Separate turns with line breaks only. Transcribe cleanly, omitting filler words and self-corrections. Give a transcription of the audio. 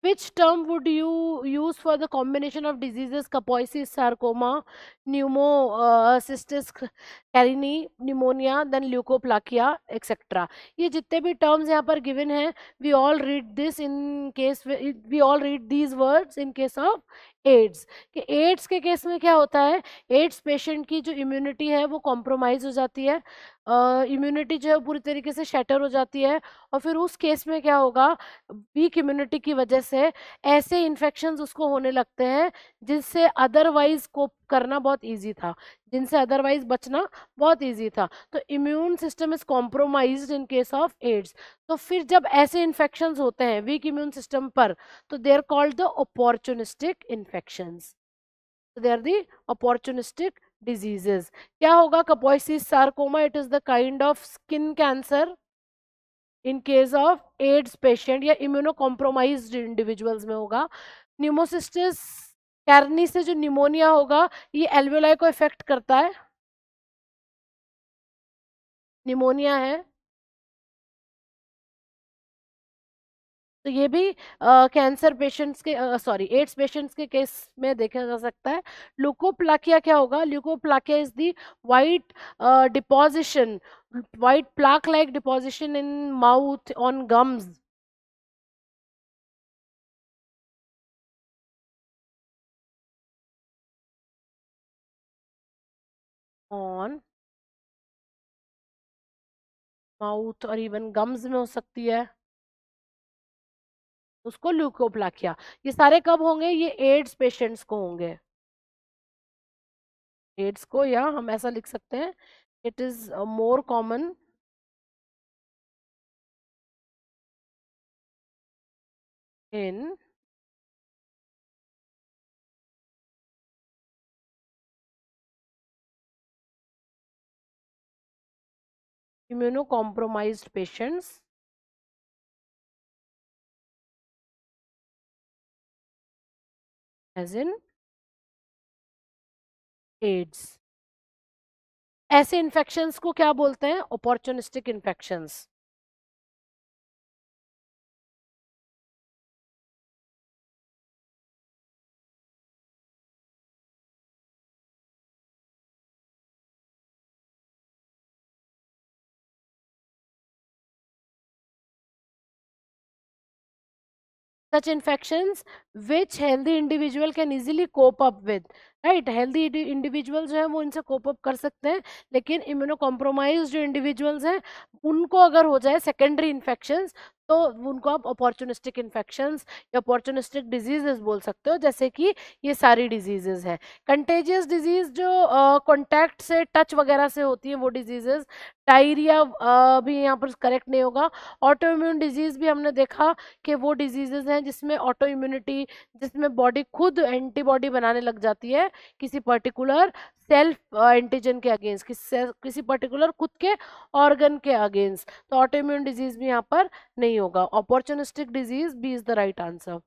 Which term would you use for the combination of diseases Kaposis, sarcoma, pneumocystis carinii, pneumonia, then leukoplakia, etc. ये जितने भी terms यहाँ पर given हैं, we all read this in case we all read these words in case of AIDS. कि AIDS के case में क्या होता है, AIDS पेशेंट की जो इम्यूनिटी है वो कॉम्प्रोमाइज हो जाती है, इम्यूनिटी जो है पूरी तरीके से शैटर हो जाती है, और फिर उस केस में क्या होगा, वीक इम्यूनिटी की वजह से ऐसे इन्फेक्शंस उसको होने लगते हैं जिनसे अदरवाइज कोप करना बहुत इजी था, जिनसे अदरवाइज बचना बहुत इजी था। तो immune system is compromised in case of AIDS. तो फिर जब ऐसे इन्फेक्शंस होते हैं वीक इम्यून सिस्टम पर, तो they are called the opportunistic infections, they are the opportunistic diseases. क्या होगा, Kaposi's sarcoma, it is the kind of skin cancer in case of AIDS patient या इम्यूनो कॉम्प्रोमाइज्ड इंडिविजुअल्स में होगा। Pneumocystis कैर्नी से जो pneumonia होगा, ये एल्वेलाई को इफेक्ट करता है, निमोनिया है, तो ये भी कैंसर पेशेंट्स के सॉरी एड्स पेशेंट्स के केस में देखा जा सकता है। ल्यूकोप्लाकिया क्या होगा, leukoplakia is the white deposition, white plaque like deposition in mouth, on gums, on mouth और इवन गम्स में हो सकती है, उसको ल्यूकोप्लाकिया। ये सारे कब होंगे, ये एड्स पेशेंट्स को होंगे, एड्स को, या हम ऐसा लिख सकते हैं, it is more common in immunocompromised patients as in AIDS. ऐसे इन्फेक्शंस को क्या बोलते हैं, opportunistic infections. such infections which healthy individual can easily cope up with, right? healthy individuals जो है वो इनसे cope up कर सकते हैं, लेकिन immunocompromised जो individuals हैं उनको अगर हो जाए secondary infections, तो उनको आप अपॉर्चुनिस्टिक इन्फेक्शंस या अपॉर्चुनिस्टिक डिजीजेस बोल सकते हो, जैसे कि ये सारी डिजीजेस है। कंटेजियस डिजीज जो कांटेक्ट से, टच वगैरह से होती है वो डिजीजेस, डायरिया भी यहाँ पर करेक्ट नहीं होगा। ऑटो इम्यून डिजीज भी हमने देखा कि वो डिजीजेस हैं जिसमें ऑटो इम्यूनिटी, जिसमें बॉडी खुद एंटीबॉडी बनाने लग जाती है किसी पर्टिकुलर सेल्फ एंटीजन के अगेंस्ट, किसी पर्टिकुलर खुद के ऑर्गन के अगेंस्ट, तो ऑटो इम्यून डिजीज भी यहाँ पर नहीं होगा। Opportunistic disease B is the right answer.